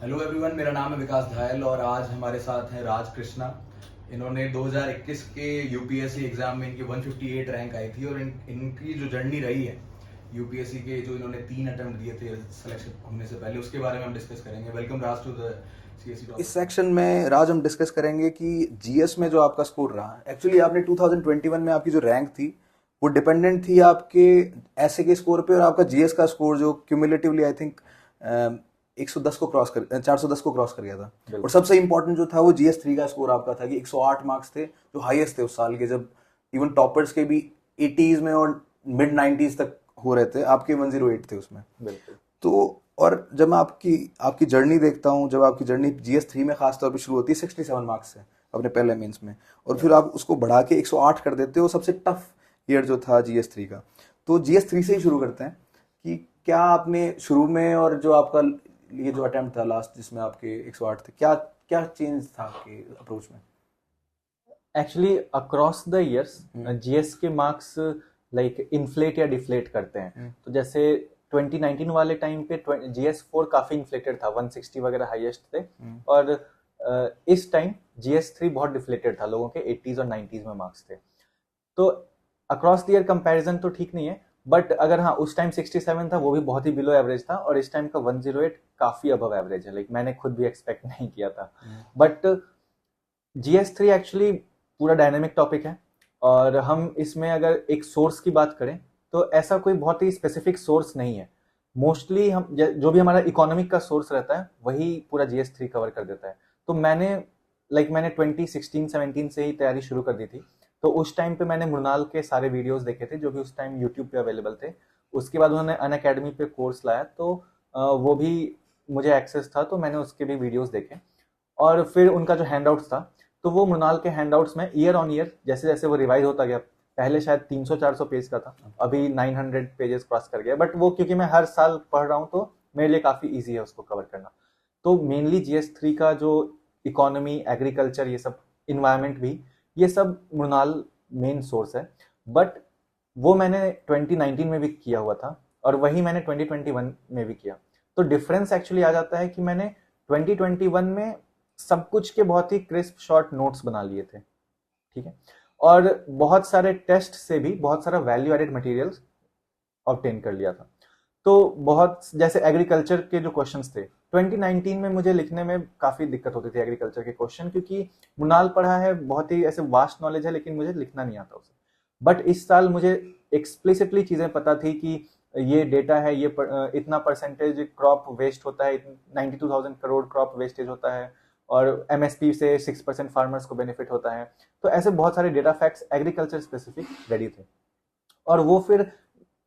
Hello everyone, मेरा नाम है विकास धायल और आज हमारे साथ हैं राज कृष्णा। इन्होंने 2021 के यूपीएससी एग्जाम में इनकी 158 रैंक आई थी और इनकी जो जर्नी रही है यूपीएससी के, जो इन्होंने 3 अटेम्प्ट दिए थे सिलेक्शन होने से पहले, उसके बारे में हम डिस्कस करेंगे। Welcome Raj to the CSC talk. इस सेक्शन में राज हम डिस्कस करेंगे कि जीएस में जो आपका स्कोर रहा, एक्चुअली आपने 2021 में आपकी जो रैंक थी वो डिपेंडेंट थी आपके ऐसे के स्कोर पे, और आपका जीएस का स्कोर जो क्यूमुलेटिवली आई थिंक 110 को क्रॉस कर 410 को क्रॉस कर गया था। और सबसे इंपॉर्टेंट जो था वो GS3 का स्कोर आपका था कि 108 मार्क्स थे, जो हाईएस्ट थे उस साल के, जब इवन टॉपर्स के भी 80s में और मिड 90s तक हो रहे थे, आपके 108 थे उसमें। बिल्कुल। तो और जब मैं आपकी आपकी जर्नी देखता हूँ, जब आपकी जर्नी GS3 में खास तौर पे शुरू होती है 67 मार्क्स से अपने पहले मेंस में, और फिर आप उसको बढ़ा के 108 कर देते हो, सबसे टफ ईयर जो था GS3 का। तो GS3 से ही शुरू करते हैं कि क्या आपने शुरू में, और जो आपका ये जो अटेम्प्ट था लास्ट जिसमें आपके 108 थे, क्या क्या चेंज था आपके अप्रोच में? Actually across the years GS के मार्क्स लाइक इन्फ्लेट या डिफ्लेट करते हैं। तो जैसे 2019 वाले टाइम पे जीएस 4 काफी इन्फ्लेटेड था, 160 वगैरह हाईएस्ट थे। और इस टाइम जीएस 3 बहुत डिफ्लेटेड था, लोगों के 80s और 90s में मार्क्स थे। तो अक्रॉस द ईयर कंपैरिजन तो ठीक नहीं है, बट अगर हाँ उस टाइम 67 था वो भी बहुत ही बिलो एवरेज था, और इस टाइम का 108 काफी अबव एवरेज है। लाइक मैंने खुद भी एक्सपेक्ट नहीं किया था। बट GS3 एक्चुअली पूरा डायनेमिक टॉपिक है, और हम इसमें अगर एक सोर्स की बात करें तो ऐसा कोई बहुत ही स्पेसिफिक सोर्स नहीं है। मोस्टली हम जो भी हमारा इकोनॉमिक का सोर्स रहता है वही पूरा GS3 कवर कर देता है। तो मैंने 2016-17 से ही तैयारी शुरू कर दी थी। तो उस टाइम पे मैंने मृणाल के सारे वीडियोस देखे थे जो भी उस टाइम यूट्यूब पे अवेलेबल थे। उसके बाद उन्होंने अनअकैडमी पे कोर्स लाया, तो वो भी मुझे एक्सेस था, तो मैंने उसके भी वीडियोस देखे। और फिर उनका जो हैंडआउट्स था, तो वो मृणाल के हैंडआउट्स में ईयर ऑन ईयर जैसे जैसे वो रिवाइज होता गया, पहले शायद 300-400 पेज का था, अभी 900 पेजेस क्रॉस कर गया। बट वो क्योंकि मैं हर साल पढ़ रहा हूँ तो मेरे लिए काफी ईजी है उसको कवर करना। तो मेनली GS3 का जो इकोनॉमी, एग्रीकल्चर, ये सब इन्वायरमेंट भी, ये सब मृणाल मेन सोर्स है। बट वो मैंने 2019 में भी किया हुआ था, और वही मैंने 2021 में भी किया। तो डिफरेंस एक्चुअली आ जाता है कि मैंने 2021 में सब कुछ के बहुत ही क्रिस्प शॉर्ट नोट्स बना लिए थे, ठीक है, और बहुत सारे टेस्ट से भी बहुत सारा वैल्यू एडेड मटेरियल्स ऑब्टेन कर लिया था। तो बहुत जैसे एग्रीकल्चर के जो क्वेश्चंस थे 2019 में, मुझे लिखने में काफी दिक्कत होती थी एग्रीकल्चर के क्वेश्चन, क्योंकि मुनाल पढ़ा है, बहुत ही ऐसे वास्ट नॉलेज है, लेकिन मुझे लिखना नहीं आता उसे। बट इस साल मुझे एक्सप्लिसिटली चीजें पता थी कि ये डेटा है, इतना परसेंटेज क्रॉप वेस्ट होता है, 92,000 करोड़ क्रॉप वेस्टेज होता है, और एमएसपी से 6% फार्मर्स को बेनिफिट होता है। तो ऐसे बहुत सारे data facts agriculture specific ready थे, और वो फिर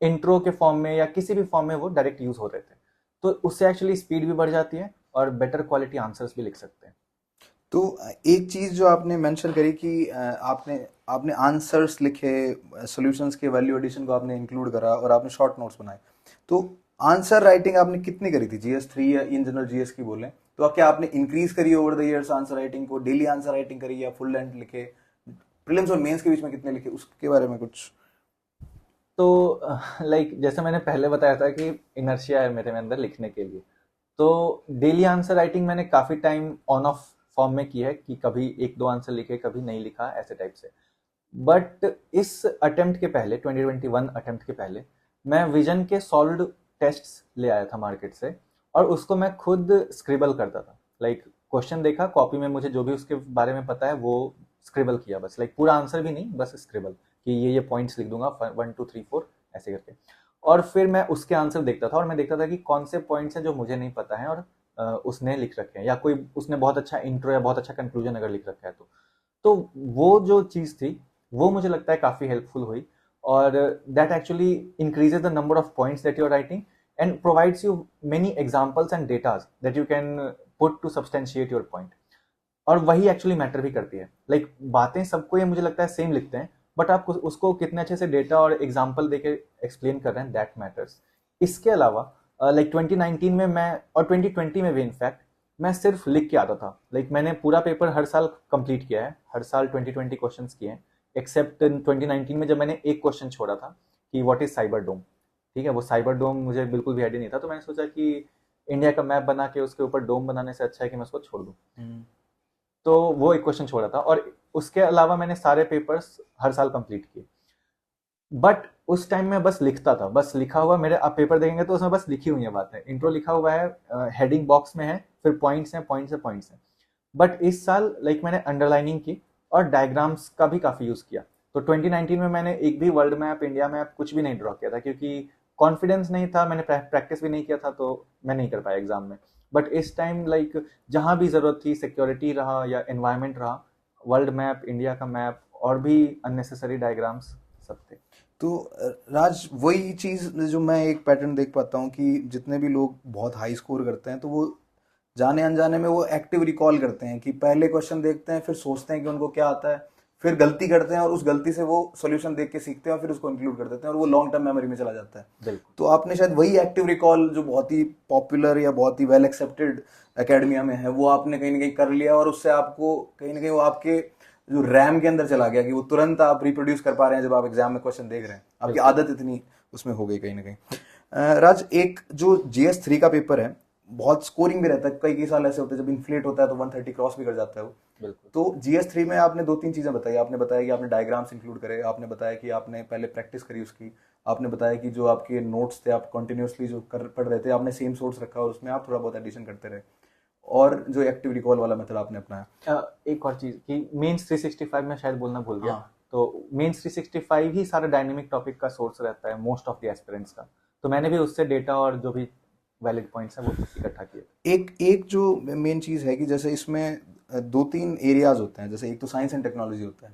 इंट्रो के फॉर्म में या किसी भी फॉर्म में वो डायरेक्ट यूज हो रहे थे। तो उससे एक्चुअली स्पीड भी बढ़ जाती है और बेटर क्वालिटी आंसर्स भी लिख सकते हैं। तो एक चीज जो आपने मेंशन करी कि आपने आपने आंसर्स लिखे, सॉल्यूशंस के वैल्यू एडिशन को आपने इंक्लूड करा और आपने शॉर्ट नोट्स बनाए। तो आंसर राइटिंग आपने कितनी करी थी GS3 या इन जनरल GS की बोलें तो? क्या आपने इंक्रीज करी over the years answer writing को? डेली आंसर राइटिंग करी या फुल लेंथ लिखे? प्रीलिम्स और मेंस के बीच में कितने लिखे, उसके बारे में कुछ? तो लाइक जैसे मैंने पहले बताया था कि इनर्शिया है मेरे में अंदर लिखने के लिए। तो डेली आंसर राइटिंग मैंने काफी टाइम ऑन ऑफ फॉर्म में की है, कि कभी एक दो आंसर लिखे, कभी नहीं लिखा, ऐसे टाइप से। बट इस अटेम्प्ट के पहले, 2021 अटेम्प्ट के पहले, मैं विजन के सॉल्व्ड टेस्ट्स ले आया था मार्केट से, और उसको मैं खुद स्क्रिबल करता था। लाइक क्वेश्चन देखा कॉपी में, मुझे जो भी उसके बारे में पता है वो स्क्रिबल किया बस। लाइक पूरा आंसर भी नहीं, बस स्क्रिबल, कि ये पॉइंट्स लिख दूंगा 1 2 3 4 ऐसे करके। और फिर मैं उसके आंसर देखता था, और मैं देखता था कि कौन से पॉइंट्स हैं जो मुझे नहीं पता है और उसने लिख रखे हैं, या कोई उसने बहुत अच्छा इंट्रो या बहुत अच्छा कंक्लूजन अगर लिख रखा है तो वो जो चीज़ थी वो मुझे लगता है काफ़ी हेल्पफुल हुई। और that actually increases the number of points that you are writing, and provides you many examples and datas that you can put to substantiate your point. और वही एक्चुअली मैटर भी करती है। लाइक बातें सबको ये मुझे लगता है सेम लिखते हैं, बट आप उसको कितने अच्छे से डेटा और एग्जाम्पल देके एक्सप्लेन कर रहे हैं, दैट मैटर्स। इसके अलावा लाइक 2019 में मैं, और 2020 में भी इनफैक्ट, मैं सिर्फ लिख के आता था। लाइक मैंने पूरा पेपर हर साल कंप्लीट किया है, हर साल 20 क्वेश्चंस किए हैं, एक्सेप्ट 2019 में जब मैंने एक क्वेश्चन छोड़ा था कि व्हाट इज साइबर डोम। ठीक है, वो साइबर डोम मुझे बिल्कुल भी आइडिया नहीं था, तो मैंने सोचा कि इंडिया का मैप बना के उसके ऊपर डोम बनाने से अच्छा है कि मैं उसको छोड़ दूं। तो वो एक क्वेश्चन छोड़ा था, और उसके अलावा मैंने सारे पेपर्स हर साल कंप्लीट किए। बट उस टाइम में बस लिखता था, बस लिखा हुआ मेरे, आप पेपर देखेंगे तो उसमें बस लिखी हुई है बातें, इंट्रो लिखा हुआ है, हेडिंग बॉक्स में है, फिर पॉइंट्स हैं, पॉइंट्स हैं, पॉइंट्स हैं। बट इस साल मैंने अंडरलाइनिंग की और डायग्राम्स का भी काफी यूज किया। तो 2019 में मैंने एक भी वर्ल्ड मैप, इंडिया मैप कुछ भी नहीं ड्रॉ किया था, क्योंकि कॉन्फिडेंस नहीं था, मैंने प्रैक्टिस भी नहीं किया था, तो मैं नहीं कर पाया एग्जाम में। बट इस टाइम जहां भी जरूरत थी, सिक्योरिटी रहा या एनवायरमेंट रहा, वर्ल्ड मैप, इंडिया का मैप और भी अननेसेसरी डायग्राम्स सब थे। तो राज, वही चीज जो मैं एक पैटर्न देख पाता हूँ कि जितने भी लोग बहुत हाई स्कोर करते हैं तो वो जाने अनजाने में वो एक्टिव रिकॉल करते हैं कि पहले क्वेश्चन देखते हैं, फिर सोचते हैं कि उनको क्या आता है, फिर गलती करते हैं और उस गलती से वो सॉल्यूशन देख के सीखते हैं और फिर उसको इंक्लूड कर देते हैं और वो लॉन्ग टर्म मेमोरी में चला जाता है। बिल्कुल। तो आपने शायद वही एक्टिव रिकॉल जो बहुत ही पॉपुलर या बहुत ही वेल एक्सेप्टेड एकेडमिया में है, वो आपने कहीं ना कहीं कर लिया और उससे आपको कहीं ना कहीं वो आपके जो रैम के अंदर चला गया कि वो तुरंत आप रिप्रोड्यूस कर पा रहे हैं जब आप एग्जाम में क्वेश्चन देख रहे हैं। आपकी आदत इतनी उसमें हो गई कहीं ना कहीं। राज, एक जो GS3 का पेपर है बहुत स्कोरिंग भी रहता है, कई साल ऐसे होते हैं जब इन्फ्लेट होता है तो 130 क्रॉस भी कर जाता है वो। बिल्कुल। तो GS3 में आपने 2-3 चीजें बताई। आपने बताया कि आपने डायग्राम्स इंक्लूड करे, आपने बताया कि आपने पहले प्रैक्टिस करी उसकी, आपने बताया कि जो आपके नोट्स थे आप कंटिन्यूसली जो पढ़ रहे थे, आपने सेम सोर्स रखा और उसमें आप थोड़ा बहुत एडिशन करते रहे, और जो एक्टिव रिकॉल वाला मेथड आपने अपनाया। एक और चीज कि मेंस 365 में शायद बोलना भूल गया। हाँ। तो मेंस 365 ही सारा डायनेमिक टॉपिक का सोर्स रहता है मोस्ट ऑफ द एस्पिरेंट्स का। तो मैंने भी उससे डेटा और जो भी वैलिड पॉइंट्स हैं वो इकट्ठा किए। एक जो मेन चीज है कि जैसे इसमें 2-3 एरियाज होते हैं, जैसे एक तो साइंस एंड टेक्नोलॉजी होता है,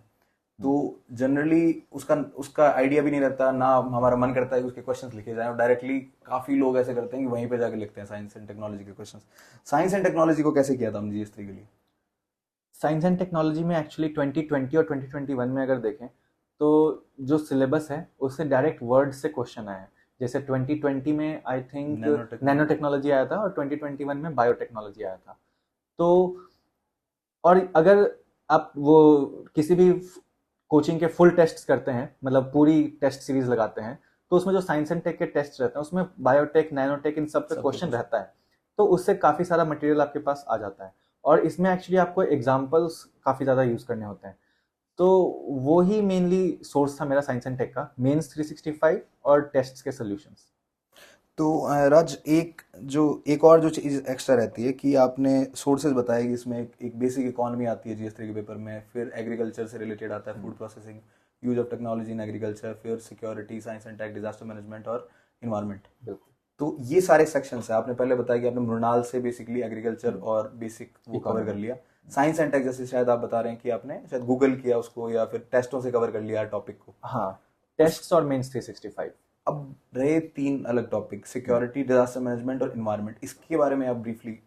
तो जनरली उसका आइडिया भी नहीं रहता, ना हमारा मन करता है कि उसके क्वेश्चंस लिखे जाएं, और डायरेक्टली काफी लोग ऐसे करते हैं कि वहीं पे जाके लिखते हैं साइंस एंड टेक्नोलॉजी के क्वेश्चंस। साइंस एंड टेक्नोलॉजी को कैसे किया था हम GS3 के लिए? साइंस एंड टेक्नोलॉजी में एक्चुअली 2020 और 2021 में अगर देखें तो जो सिलेबस है उससे डायरेक्ट वर्ड से क्वेश्चन आए हैं। जैसे 2020 में आई थिंक नैनो टेक्नोलॉजी आया था और 2021 में बायोटेक्नोलॉजी आया था। तो और अगर आप वो किसी भी कोचिंग के फुल टेस्ट करते हैं, मतलब पूरी टेस्ट सीरीज लगाते हैं, तो उसमें जो साइंस एंड टेक के टेस्ट रहते हैं उसमें बायोटेक, नैनोटेक, इन सब पे क्वेश्चन रहता है। तो उससे काफी सारा मटेरियल आपके पास आ जाता है और इसमें एक्चुअली आपको एग्जाम्पल्स काफी ज्यादा यूज करने होते हैं। तो वो ही मेनली सोर्स था मेरा साइंस एंड टेक का, मेंस 365 और टेस्ट्स के सॉल्यूशंस। तो राज, एक और जो चीज़ एक्स्ट्रा रहती है कि आपने सोर्सेज बताए कि इसमें एक बेसिक इकोनॉमी आती है GS3 के पेपर में, फिर एग्रीकल्चर से रिलेटेड आता है, food processing, use of technology in agriculture, फिर security, science and tech, disaster management और इन्वायरमेंट। बिल्कुल। तो ये सारे सेक्शंस हैं। आपने पहले बताया कि आपने मृणाल से बेसिकली एग्रीकल्चर और बेसिक वो कवर कर लिया। साइंस एंड टेक जैसे शायद आप बता रहे हैं कि आपने शायद गूगल किया उसको या फिर टेस्टों से कवर कर लिया टॉपिक को। हाँ, टेस्ट्स और मेंस 365। अब रहे 3 अलग टॉपिक, सिक्योरिटी, डिजास्टर मैनेजमेंट और इन्वायरमेंट, इसके बारे में आप ब्रीफली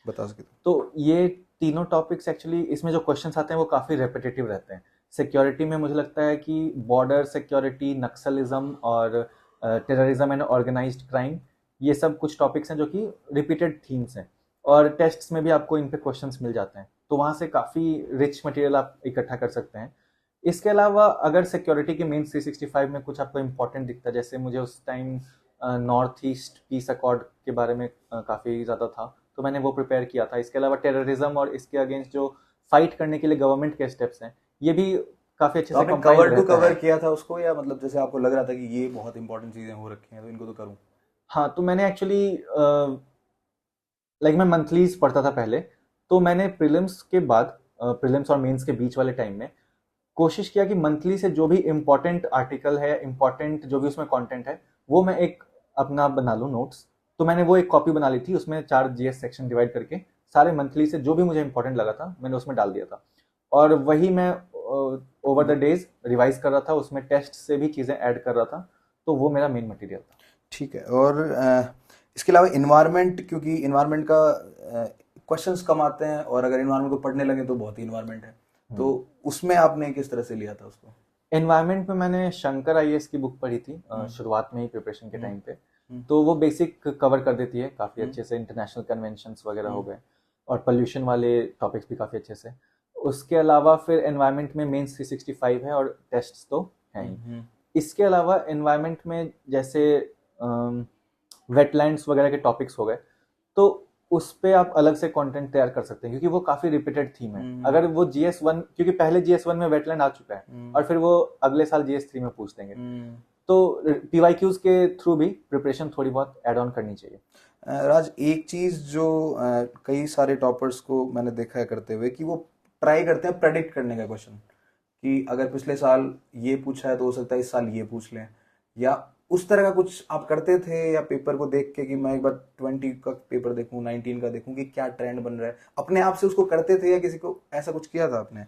बता सकते? तो ये तीनों टॉपिक्स एक्चुअली इसमें जो क्वेश्चंस आते हैं वो काफी रेपिटेटिव रहते हैं। सिक्योरिटी में मुझे लगता है कि बॉर्डर सिक्योरिटी, नक्सलिज्म और टेररिज्म एंड ऑर्गेनाइज्ड क्राइम, ये सब कुछ टॉपिक्स हैं जो कि रिपीटेड थीम्स हैं और टेस्ट्स में भी आपको इन पे क्वेश्चंस मिल जाते हैं, तो वहां से काफी रिच मटेरियल आप इकट्ठा कर सकते हैं। इसके अलावा अगर सिक्योरिटी के मेंस 365 में कुछ आपको इम्पोर्टेंट दिखता है, जैसे मुझे उस time north east peace accord के बारे में काफी ज्यादा था, तो मैंने वो प्रिपेयर किया था। इसके अलावा टेररिज्म और इसके अगेंस्ट जो फाइट करने के लिए गवर्नमेंट के स्टेप्स हैं, ये भी काफी अच्छे से कवर टू कवर किया था उसको, या मतलब जैसे आपको लग रहा था कि ये बहुत इंपॉर्टेंट चीजें हो रखी हैं तो इनको तो करूं? हाँ, तो मैंने एक्चुअली मैं मंथलीज पढ़ता था पहले, तो मैंने प्रीलिम्स के बाद, प्रीलिम्स और मेंस के बीच वाले टाइम में कोशिश किया कि मंथली से जो भी इम्पोर्टेंट आर्टिकल है, इम्पोर्टेंट जो भी उसमें कंटेंट है, वो मैं एक अपना बना लूँ नोट्स। तो मैंने वो एक कॉपी बना ली थी, उसमें 4 GS सेक्शन डिवाइड करके सारे मंथली से जो भी मुझे इंपॉर्टेंट लगा था मैंने उसमें डाल दिया था, और वही मैं ओवर द डेज रिवाइज कर रहा था, उसमें टेस्ट से भी चीज़ें ऐड कर रहा था। तो वो मेरा मेन मटेरियल था। ठीक है। और इसके अलावा इन्वायरमेंट, क्योंकि इन्वायरमेंट का क्वेश्चंस कम आते हैं और अगर इन्वायरमेंट को पढ़ने लगे तो बहुत ही इन्वायरमेंट है, तो उसमें आपने किस तरह से लिया था उसको? एनवायरमेंट में मैंने शंकर IAS की बुक पढ़ी थी शुरुआत में ही प्रिपरेशन के टाइम पे, तो वो बेसिक कवर कर देती है काफी अच्छे से, इंटरनेशनल कन्वेंशंस वगैरह हो गए और पोल्यूशन वाले टॉपिक्स भी काफी अच्छे से। उसके अलावा फिर एनवायरमेंट में मेंस 365 है और टेस्ट्स तो हैं ही। इसके अलावा एनवायरमेंट में जैसे वेटलैंड्स वगैरह के टॉपिक्स हो गए, तो उस पे आप अलग से कंटेंट तैयार कर सकते हैं, क्योंकि वो काफी रिपीटेड थीम है। अगर वो GS1, क्योंकि पहले GS1 में वेटलैंड आ चुका है और फिर वो अगले साल GS3 में पूछ देंगे, तो PYQs के थ्रू भी प्रिपरेशन थोड़ी बहुत ऐड ऑन करनी चाहिए। राज, एक चीज जो कई सारे टॉपर्स को मैंने देखा है करते हुए कि वो ट्राई करते हैं प्रेडिक्ट करने का क्वेश्चन, कि अगर पिछले साल ये पूछा है तो हो सकता है इस साल ये पूछ लें, या उस तरह का कुछ आप करते थे, या पेपर को देख के कि मैं एक बार 20 का पेपर देखूं, 19 का देखूं कि क्या ट्रेंड बन रहा है, अपने आप से उसको करते थे या किसी को ऐसा कुछ किया था आपने?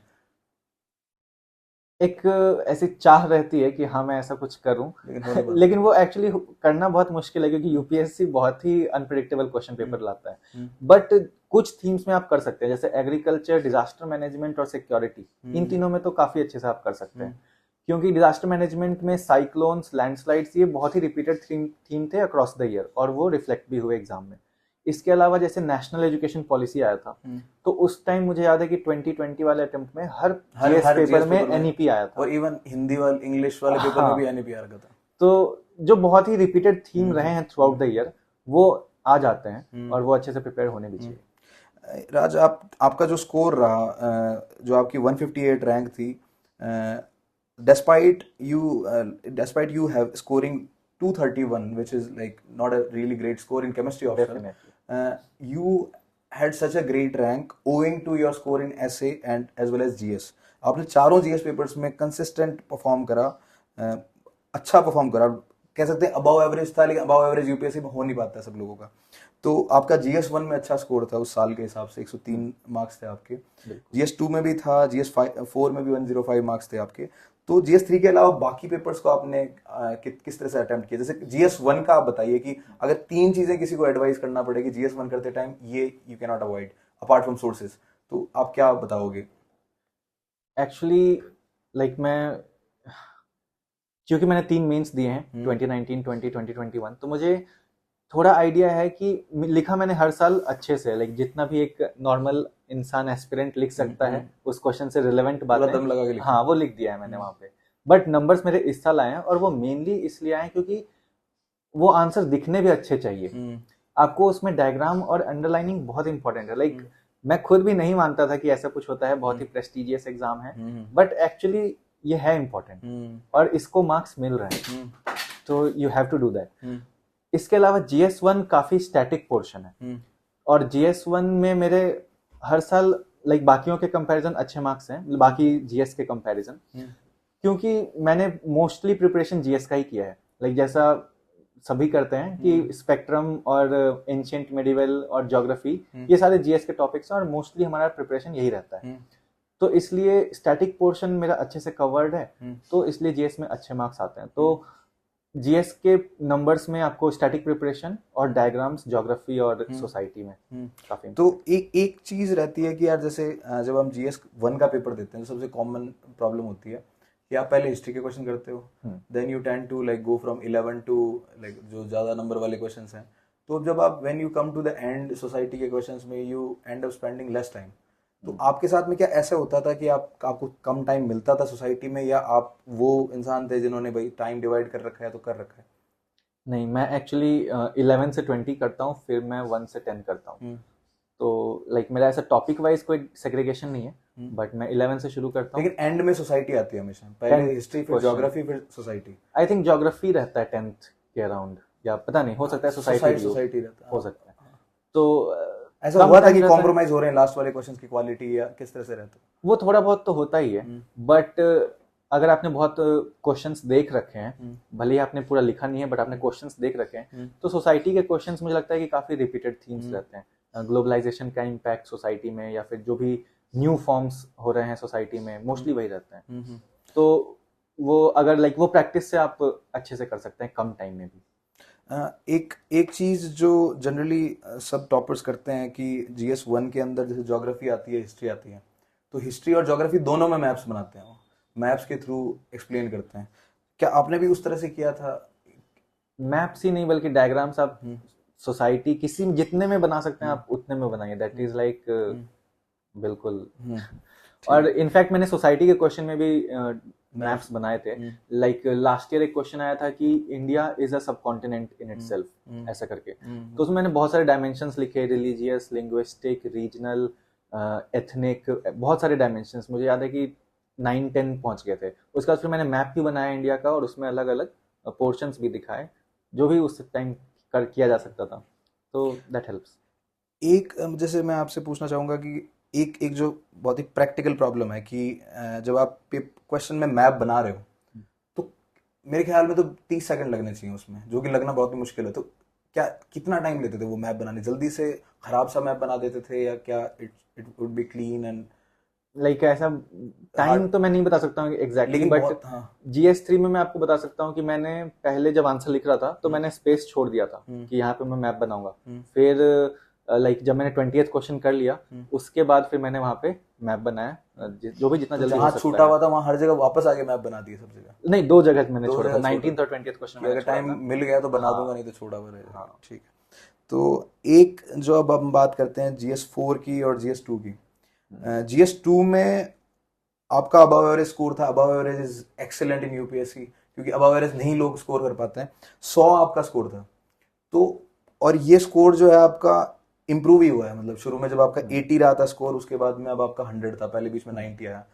एक ऐसी चाह रहती है कि हाँ मैं ऐसा कुछ करूं, लेकिन हो नहीं पाता। लेकिन वो एक्चुअली करना बहुत मुश्किल है, क्योंकि यूपीएससी बहुत ही अनप्रिडिक्टेबल क्वेश्चन पेपर लाता है। बट कुछ थीम्स में आप कर सकते हैं, जैसे एग्रीकल्चर, डिजास्टर मैनेजमेंट और सिक्योरिटी, इन तीनों में तो काफी अच्छे से आप कर सकते हैं, क्योंकि डिजास्टर मैनेजमेंट में साइक्लोन्स, लैंडस्लाइड्स, ये बहुत ही रिपीटेड थीम थे अक्रॉस द ईयर, और वो रिफ्लेक्ट भी हुए एग्जाम में। इसके अलावा जैसे नेशनल एजुकेशन पॉलिसी आया था, तो उस टाइम मुझे याद है कि 2020 वाले अटेम्प्ट में हर जीएस पेपर में एनईपी आया था, और इवन हिंदी वाले, इंग्लिश वाले पेपर में भी एनईपी आ रहा था। तो जो बहुत ही रिपीटेड थीम रहे हैं थ्रू आउट द ईयर, वो आ जाते हैं और वो अच्छे से प्रिपेयर होने भी चाहिए। राज, आपका जो स्कोर रहा, जो आपकी 158 रैंक थी, despite you have scoring 231, which is like not a really great score in chemistry optional, you had such a great rank owing to your score in essay and as well as GS. आपने चारों GS papers में consistent perform करा, अच्छा perform करा, कह सकते हैं above average था, लेकिन अबव एवरेज यूपीएससी में हो नहीं पाता सब लोगों का। तो आपका GS1 में अच्छा स्कोर था उस साल के हिसाब से, 103 मार्क्स थे आपके। GS2 में भी था, GS4 में भी 105 मार्क्स थे आपके। तो GS3 के अलावा बाकी पेपर्स को आपने किस तरह से अटेम्प्ट किया? जैसे GS1 का आप बताइए कि अगर 3 चीजें किसी को एडवाइस करना पड़े कि GS1 करते टाइम ये you can not avoid apart from sources, तो आप क्या बताओगे? एक्चुअली मैं, क्योंकि मैंने 3 मेंस दिए हैं 2019, 20, 2021, तो मुझे थोड़ा आइडिया है कि लिखा मैंने हर साल अच्छे से, जितना भी एक नॉर्मल इंसान एस्पिरेंट लिख सकता है उस क्वेश्चन से रिलेवेंट बातें, दम लगा के हाँ वो लिख दिया है मैंने वहां पे। बट नंबर्स मेरे इस साल आए हैं, और वो मेनली इसलिए आए हैं क्योंकि वो आंसर दिखने भी अच्छे चाहिए। आपको उसमें डायग्राम और अंडरलाइनिंग बहुत इंपॉर्टेंट है। मैं खुद भी नहीं मानता था कि ऐसा कुछ होता है, बहुत ही प्रेस्टिजियस एग्जाम है, बट एक्चुअली ये है इम्पोर्टेंट और इसको मार्क्स मिल रहे हैं, तो you have to do that. इसके अलावा GS1 काफी स्टैटिक पोर्शन है, और GS1 में मेरे हर साल बाकियों के कंपैरिजन अच्छे मार्क्स हैं, बाकी GS के कंपैरिजन, क्योंकि मैंने मोस्टली प्रिपरेशन GS का ही किया है। जैसा सभी करते हैं कि स्पेक्ट्रम और एंशिएंट मेडिवल और ज्योग्राफी, ये सारे GS के टॉपिक्स हैं, और मोस्टली हमारा प्रिपरेशन यही रहता है। तो इसलिए स्टैटिक पोर्शन मेरा अच्छे से कवर्ड है, तो इसलिए GS में अच्छे मार्क्स आते हैं। तो GS के नंबर्स में आपको स्टैटिक प्रिपरेशन और डायग्राम्स, ज्योग्राफी और सोसाइटी में काफी। तो एक चीज रहती है कि यार, जैसे जब हम GS1 का पेपर देते हैं तो सबसे कॉमन प्रॉब्लम होती है कि आप पहले हिस्ट्री के क्वेश्चन करते हो, then you tend to go from 11 to जो ज्यादा नंबर वाले क्वेश्चंस हैं। तो जब आप when you come to the end society के क्वेश्चंस में, you end up spending less time. तो आपके साथ में क्या ऐसा होता था कि आपको कम टाइम मिलता था सोसाइटी में, या आप वो इंसान थे जिन्होंने भाई टाइम डिवाइड कर रखा है तो कर रखा है? नहीं, मैं एक्चुअली 11 से 20 करता हूँ, फिर मैं 1 से 10 करता हूँ। तो मेरा ऐसा टॉपिक वाइज कोई सेग्रीगेशन नहीं है, बट मैं 11 से शुरू करता हूँ। लेकिन एंड में सोसाइटी आती है हमेशा, पहले हिस्ट्री, फिर ज्योग्राफी, फिर सोसाइटी। आई थिंक ज्योग्राफी रहता है 10th के अराउंड, या पता नहीं, हो सकता है सोसाइटी रहता है, हो सकता है। तो ऐसा हुआ था कि कॉम्प्रोमाइज हो रहे हैं लास्ट वाले क्वेश्चंस की क्वालिटी, या किस तरह से रहता है? वो थोड़ा बहुत तो होता ही है, बट अगर आपने बहुत क्वेश्चंस देख रखे हैं, भले ही आपने पूरा लिखा नहीं है, बट आपने क्वेश्चंस देख रखे हैं, तो सोसाइटी के क्वेश्चंस मुझे लगता है कि काफी रिपीटेड थीम्स रहते हैं। ग्लोबलाइजेशन का इम्पैक्ट सोसाइटी में, या फिर जो भी न्यू फॉर्म्स हो रहे हैं सोसाइटी में, मोस्टली वही रहते हैं। तो वो अगर वो प्रैक्टिस से आप अच्छे से कर सकते हैं कम टाइम में भी। एक चीज जो जनरली सब टॉपर्स करते हैं कि GS1 के अंदर जैसे ज्योग्राफी आती है, हिस्ट्री आती है, तो हिस्ट्री और ज्योग्राफी दोनों में मैप्स बनाते हैं, मैप्स के थ्रू एक्सप्लेन करते हैं। क्या आपने भी उस तरह से किया था? मैप्स ही नहीं, बल्कि डायग्राम्स आप सोसाइटी किसी जितने में बना सकते हैं आप उतने में बनाइए, दैट इज बिल्कुल। और इनफैक्ट मैंने सोसाइटी के क्वेश्चन में भी मैप्स बनाए थे। लाइक लास्ट ईयर एक क्वेश्चन आया था कि इंडिया इज अ सब कॉन्टिनेंट इन इटसेल्फ, ऐसा करके। तो उसमें मैंने बहुत सारे डायमेंशंस लिखे, रिलीजियस, लिंग्विस्टिक, रीजनल, एथनिक, बहुत सारे डायमेंशंस। मुझे याद है कि 9-10 पहुंच गए थे। उसके बाद फिर मैंने मैप भी बनाया इंडिया का, और उसमें अलग अलग पोर्शंस भी दिखाए जो भी उस टाइम कर किया जा सकता था। तो दैट हेल्प्स। एक जैसे मैं आपसे पूछना चाहूँगा कि एक एक जो बहुत ही प्रैक्टिकल प्रॉब्लम है कि जब आप क्वेश्चन में मैप बना रहे हो तो मेरे ख्याल में तो 30 सेकंड लगने चाहिए उसमें, जो कि लगना बहुत ही मुश्किल है। तो क्या कितना टाइम लेते थे वो मैप बनाने? जल्दी से खराब सा मैप बना देते थे, या क्या it it would be clean and like ऐसा टाइम तो मैं नहीं बता सकता हूँ एग्जैक्टली, लेकिन बट बहुत, हाँ। GS3 में मैं आपको बता सकता हूँ कि मैंने पहले जब आंसर लिख रहा था तो मैंने स्पेस छोड़ दिया था कि यहाँ पे मैं मैप बनाऊंगा। फिर लाइक जब मैंने 20th क्वेश्चन कर लिया, उसके बाद फिर मैंने वहाँ पे मैप बनाया, जो भी जितना तो जल्दी हो जहाँ सकता छूटा है। हुआ था वहाँ हर जगह वापस आके मैप बना दिए सब जगह? नहीं, 2 जगह मैंने दो छोड़ा था, जगह 19th छोड़ा। और 20th क्वेश्चन कि मैंने अगर छोड़ा टाइम था। मिल गया तो बना हाँ, दूंगा, नहीं तो छोड़ा हुआ रहेगा। हाँ। ठीक है। तो एक जो अब हम बात करते हैं GS4 की और GS2 की। GS2 में आपका अबव एवरेज स्कोर था। Above average is excellent in UPSC, क्योंकि अबव एवरेज नहीं लोग स्कोर कर पाते हैं। 100 आपका स्कोर था। तो और ये स्कोर जो है आपका इम्प्रूव ही हुआ है, मतलब शुरू में जब आपका 80 रहा था स्कोर, उसके बाद में अब आपका 100 था, पहले बीच में 90 आया।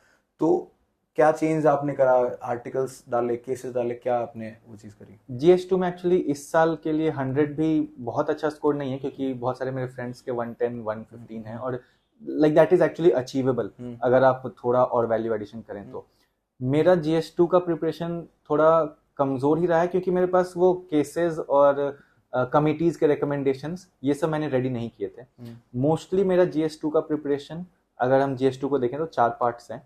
तो क्या चेंज आपने करा? आर्टिकल्स डाले, केसेस डाले, क्या आपने वो चीज़ करी? GS2 में एक्चुअली इस साल के लिए 100 भी बहुत अच्छा स्कोर नहीं है, क्योंकि बहुत सारे मेरे फ्रेंड्स के 110, 115 हैं, और like that is actually achievable अगर आप थोड़ा और वैल्यू एडिशन करें तो। मेरा GS2 का प्रिपरेशन थोड़ा कमजोर ही रहा है, क्योंकि मेरे पास वो केसेस और कमिटीज के रिकमेंडेशंस ये सब मैंने रेडी नहीं किए थे। मोस्टली मेरा GS2 का प्रिपरेशन, अगर हम GS2 को देखें तो 4 पार्ट्स हैं: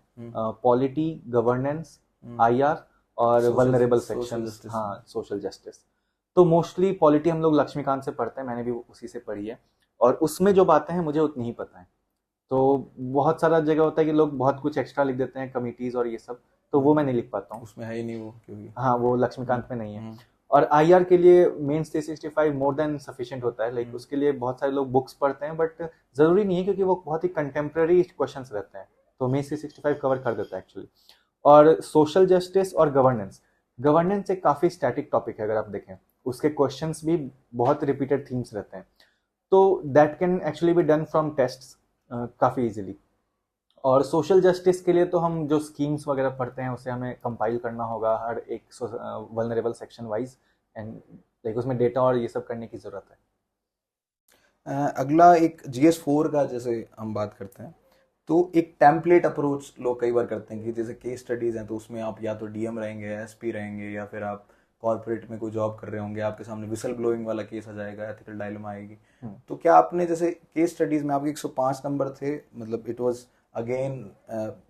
पॉलिटी, गवर्नेंस, IR और वल्नरेबल सेक्शंस, हाँ, सोशल जस्टिस। तो मोस्टली पॉलिटी हम लोग लक्ष्मीकांत से पढ़ते हैं, मैंने भी उसी से पढ़ी है, और उसमें जो बातें हैं मुझे उतनी ही पता है। तो बहुत सारा जगह होता है कि लोग बहुत कुछ एक्स्ट्रा लिख देते हैं, कमिटीज और ये सब, तो वो मैं नहीं लिख पाता हूँ। उसमें है ही नहीं वो, क्योंकि हाँ, वो लक्ष्मीकांत में नहीं है। और IR के लिए मेंस 365 मोर देन सफिशिएंट होता है। लाइक उसके लिए बहुत सारे लोग बुक्स पढ़ते हैं, बट जरूरी नहीं है, क्योंकि वो बहुत ही कंटेम्प्रेरी क्वेश्चंस रहते हैं, तो मेंस 365 कवर कर देता है एक्चुअली। और सोशल जस्टिस और गवर्नेंस, गवर्नेंस एक काफी स्टैटिक टॉपिक है, अगर आप देखें उसके क्वेश्चंस भी बहुत रिपीटेड थीम्स रहते हैं, तो that can actually be done from tests काफी इजीली। और सोशल जस्टिस के लिए तो हम जो स्कीम्स वगैरह पढ़ते हैं उसे हमें कंपाइल करना होगा हर एक vulnerable section wise, and like उसमें डेटा और ये सब करने की जरूरत है। अगला एक GS4 का जैसे हम बात करते हैं, तो एक टेम्पलेट अप्रोच लोग कई बार करते हैं कि जैसे केस स्टडीज हैं तो उसमें आप या तो DM रहेंगे, SP रहेंगे, या फिर आप कॉर्पोरेट में कोई जॉब कर रहे होंगे, आपके सामने विसल ब्लोइंग वाला केस आ जाएगा, एथिकल डायलेमा आएगी। तो क्या आपने, जैसे केस स्टडीज में आपके 105 नंबर थे, मतलब इट वाज अगेन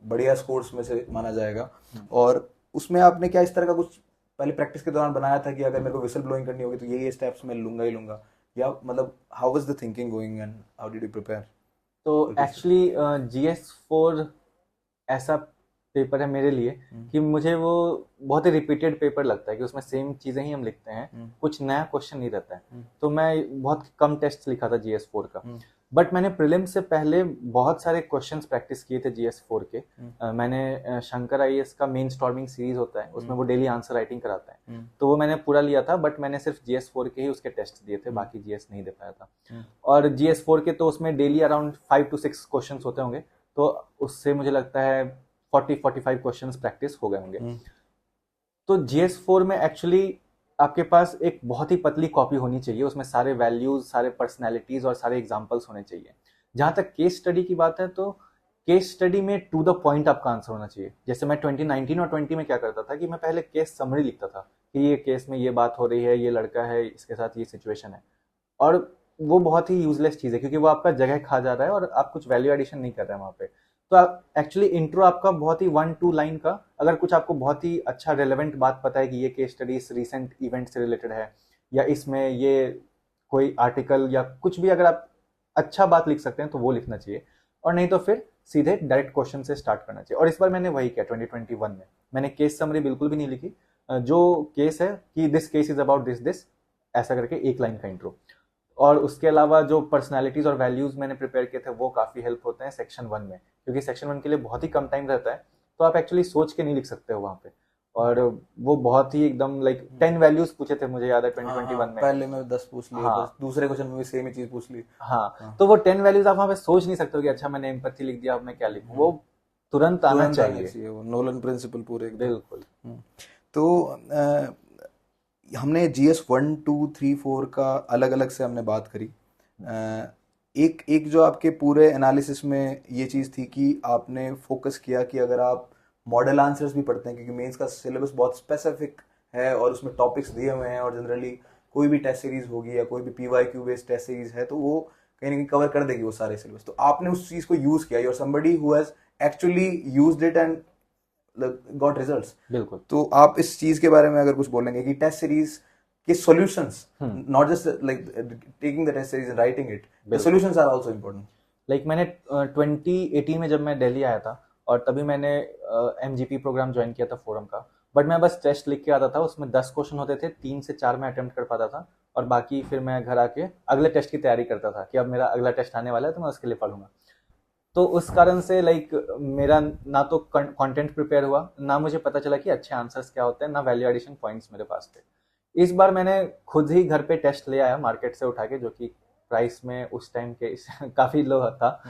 बढ़िया स्कोर्स में से माना जाएगा, और उसमें आपने क्या इस तरह का कुछ पहले प्रैक्टिस के दौरान बनाया था कि अगर मेरे को विसल ब्लोइंग करनी होगी तो ये स्टेप्स मैं लूंगा ही लूंगा, या मतलब how was the thinking going and how did you prepare? तो एक्चुअली GS4 ऐसा पेपर है मेरे लिए कि मुझे वो बहुत ही रिपीटेड पेपर लगता है, कि उसमें सेम चीजें ही हम लिखते हैं, कुछ नया क्वेश्चन नहीं रहता है। तो मैं बहुत कम टेस्ट लिखा था GS4 का, बट मैंने प्रीलिम्स से पहले बहुत सारे क्वेश्चंस प्रैक्टिस किए थे GS4 के। मैंने शंकर IAS का मेन स्टॉर्मिंग सीरीज होता है, उसमें वो डेली आंसर राइटिंग कराता है, तो वो मैंने पूरा लिया था, बट मैंने सिर्फ GS4 के ही उसके टेस्ट दिए थे, बाकी GS नहीं दे पाया था। और GS4 के तो उसमें डेली अराउंड 5 to 6 क्वेश्चन होते होंगे, तो उससे मुझे लगता है 40-45 क्वेश्चंस प्रैक्टिस हो गए होंगे। तो GS4 में एक्चुअली आपके पास एक बहुत ही पतली कॉपी होनी चाहिए, उसमें सारे वैल्यूज, सारे पर्सनैलिटीज और सारे एग्जाम्पल्स होने चाहिए। जहां तक केस स्टडी की बात है, तो केस स्टडी में टू द पॉइंट आपका आंसर होना चाहिए। जैसे मैं 2019 और 20 में क्या करता था कि मैं पहले केस समरी लिखता था कि ये केस में ये बात हो रही है, ये लड़का है, इसके साथ ये सिचुएशन है, और वो बहुत ही यूजलेस चीज है, क्योंकि वो आपका जगह खा जा रहा है और आप कुछ वैल्यू एडिशन नहीं कर रहे हैं वहां पे। तो एक्चुअली इंट्रो आपका बहुत ही 1-2 लाइन का, अगर कुछ आपको बहुत ही अच्छा रेलेवेंट बात पता है कि ये केस स्टडी इस रिसेंट इवेंट से रिलेटेड है, या इसमें ये कोई आर्टिकल या कुछ भी, अगर आप अच्छा बात लिख सकते हैं तो वो लिखना चाहिए, और नहीं तो फिर सीधे डायरेक्ट क्वेश्चन से स्टार्ट करना चाहिए। और इस बार मैंने वही किया। 2021 में मैंने केस समरी बिल्कुल भी नहीं लिखी, जो केस है कि this case is about this ऐसा करके एक लाइन का इंट्रो। और उसके अलावा जो पर्सनालिटीज और वैल्यूज मैंने प्रिपेयर किए थे वो काफी हेल्प होते हैं सेक्शन 1 में, क्योंकि सेक्शन 1 के लिए बहुत ही कम टाइम रहता है, तो आप एक्चुअली सोच के नहीं लिख सकते हो वहाँ पे। और वो बहुत ही एकदम लाइक 10 वैल्यूज पूछे थे, मुझे याद है 2021 में। पहले में 10 पूछ लिए, हाँ। बस दूसरे क्वेश्चन में भी सेम ही चीज पूछ ली। हाँ, तो वो 10 वैल्यूज आप वहाँ पे सोच नहीं सकते हो कि अच्छा मैंने एम्पैथी लिख दिया, अब मैं क्या लिखूं। वो तुरंत आना तुरंत आना चाहिए। चाहिए, वो नोलन प्रिंसिपल पूरे एकदम। बिल्कुल। तो हमने GS 1 2 3 4 का अलग अलग से हमने बात करी। एक जो आपके पूरे एनालिसिस में ये चीज़ थी कि आपने फोकस किया कि अगर आप मॉडल आंसर्स भी पढ़ते हैं, क्योंकि मेंस का सिलेबस बहुत स्पेसिफिक है और उसमें टॉपिक्स दिए हुए हैं, और जनरली कोई भी टेस्ट सीरीज होगी या कोई भी PYQ बेस्ड टेस्ट सीरीज है तो वो कहीं ना कहीं कवर कर देगी वो सारे सिलेबस। तो आपने उस चीज़ को यूज़ किया, you are somebody who has actually used it and got results. बिल्कुल। तो आप इस चीज के बारे में अगर कुछ बोलेंगे कि टेस्ट सीरीज के solutions, not just like taking the test series and writing it, the solutions are also important. Like मैंने 2018 में जब मैं दिल्ली आया था और तभी मैंने MGP प्रोग्राम ज्वाइन किया था फोरम का, बट मैं बस टेस्ट लिख के आता था, उसमें 10 क्वेश्चन होते थे, 3 से 4 मैं अटेम्प्ट कर पाता था, और बाकी फिर मैं घर आके अगले टेस्ट की तैयारी करता था कि अब मेरा अगला टेस्ट आने वाला है तो मैं उसके लिए पढ़ूंगा। तो उस कारण से लाइक मेरा ना तो कंटेंट प्रिपेयर हुआ, ना मुझे पता चला कि अच्छे आंसर्स क्या होते हैं, ना वैल्यू एडिशन पॉइंट्स मेरे पास थे। इस बार मैंने खुद ही घर पे टेस्ट ले आया मार्केट से उठा के, जो कि प्राइस में उस टाइम के काफी लो था,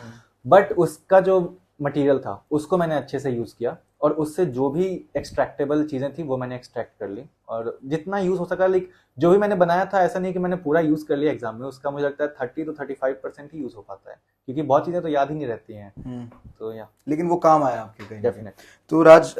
बट उसका जो मटेरियल था उसको मैंने अच्छे से यूज किया, और उससे जो भी एक्सट्रैक्टेबल चीजें थी वो मैंने एक्सट्रैक्ट कर ली, और जितना यूज हो सका। लाइक जो भी मैंने बनाया था, ऐसा नहीं कि मैंने पूरा यूज कर लिया एग्जाम में, उसका मुझे लगता है 30 to 35% ही यूज हो पाता है, क्योंकि बहुत चीजें तो याद ही नहीं रहती हैं। तो या लेकिन वो काम आया आपके कहीं ना कहीं। डेफिनेटली। तो राज,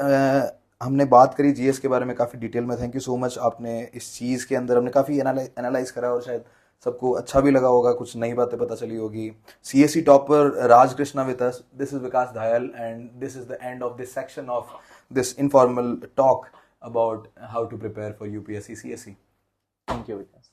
हमने बात करी GS के बारे में काफ़ी डिटेल में। थैंक यू सो मच, आपने इस चीज़ के अंदर हमने काफ़ी एनालाइज करा और शायद सबको अच्छा भी लगा होगा, कुछ नई बातें पता चली होगी। CSE topper Raj Krishna with us, this is Vikas Dhayal, and this is the end of this section of this informal talk about how to prepare for UPSC CSE। Thank you Vikas.